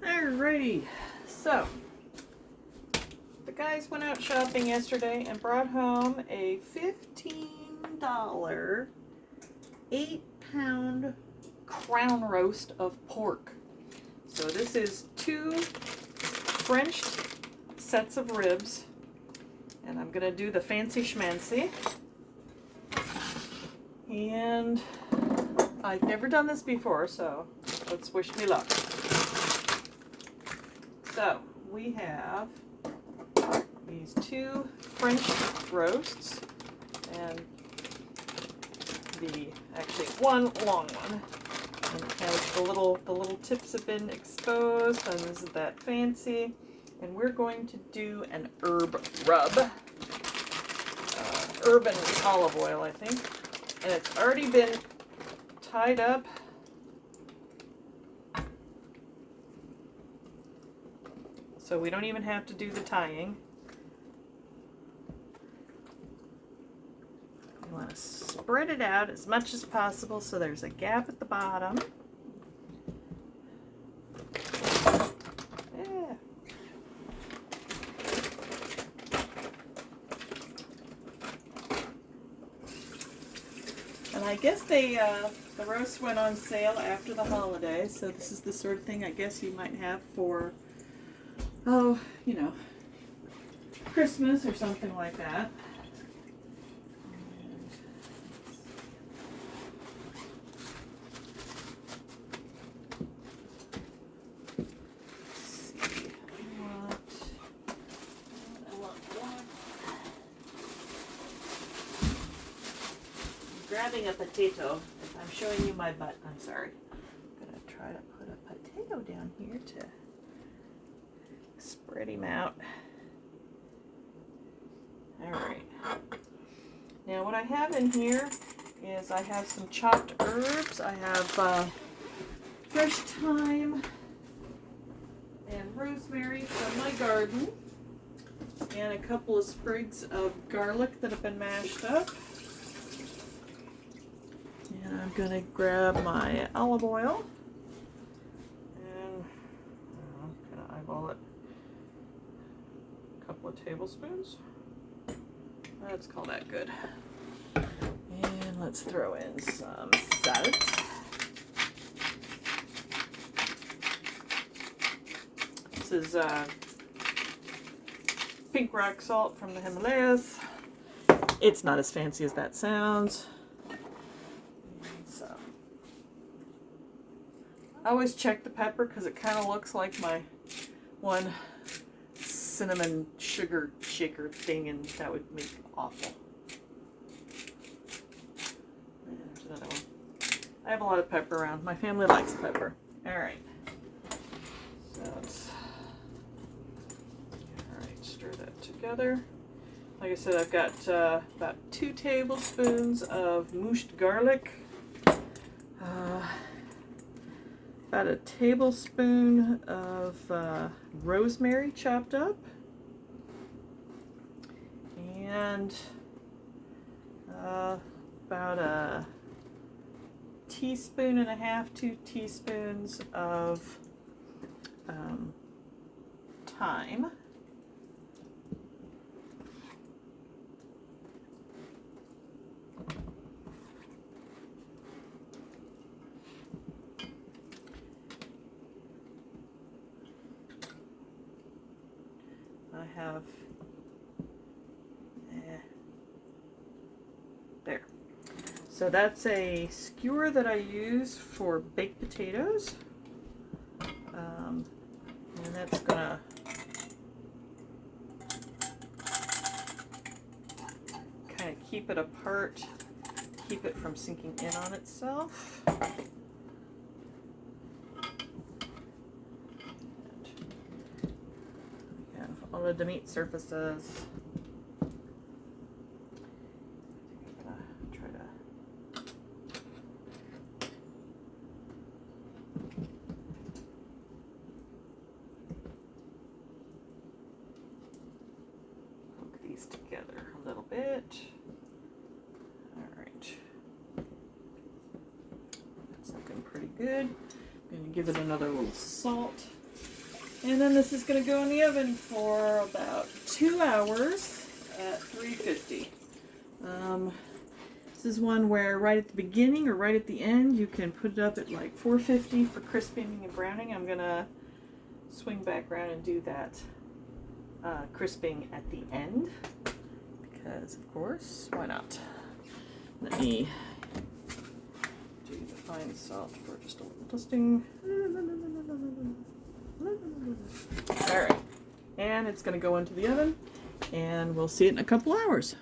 Alrighty, so the guys went out shopping yesterday and brought home a $15 8-pound crown roast of pork. So this is 2 French sets of ribs, and I'm gonna do the fancy schmancy. And I've never done this before, so let's wish me luck. So we have these 2 French roasts and actually one long one. And it has the little tips have been exposed, and isn't that fancy? And we're going to do an herb rub, herb and olive oil, I think. And it's already been tied up. So we don't even have to do the tying. You want to spread it out as much as possible so there's a gap at the bottom. Yeah. And I guess the roast went on sale after the holidays, so this is the sort of thing I guess you might have for, oh, you know, Christmas or something like that. Grabbing a potato. If I'm showing you my butt, I'm sorry. I'm going to try to put a potato down here to spread him out. Alright. Now what I have in here is I have some chopped herbs. I have fresh thyme and rosemary from my garden. And a couple of sprigs of garlic that have been mashed up. And I'm going to grab my olive oil and I'm going to eyeball it. A couple of tablespoons. Let's call that good. And let's throw in some salt. This is pink rock salt from the Himalayas. It's not as fancy as that sounds. I always check the pepper because it kind of looks like my one cinnamon sugar shaker thing, and that would make it awful. There's another one. I have a lot of pepper around. My family likes pepper. Alright. So let's stir that together. Like I said, I've got about 2 tablespoons of moosed garlic. About a tablespoon of rosemary chopped up, and about a teaspoon and a half, 2 teaspoons of thyme. I have there. So that's a skewer that I use for baked potatoes, and that's gonna kind of keep it apart, keep it from sinking in on itself. All of the meat surfaces. Try to poke these together a little bit. All right, that's looking pretty good. I'm going to give it another little salt. And then this is going to go in the oven for about 2 hours at 350. This is one where right at the beginning or right at the end you can put it up at like 450 for crisping and browning. I'm going to swing back around and do that crisping at the end because, of course, why not? Let me do the fine salt for just a little dusting. All right, and it's going to go into the oven, and we'll see it in a couple hours.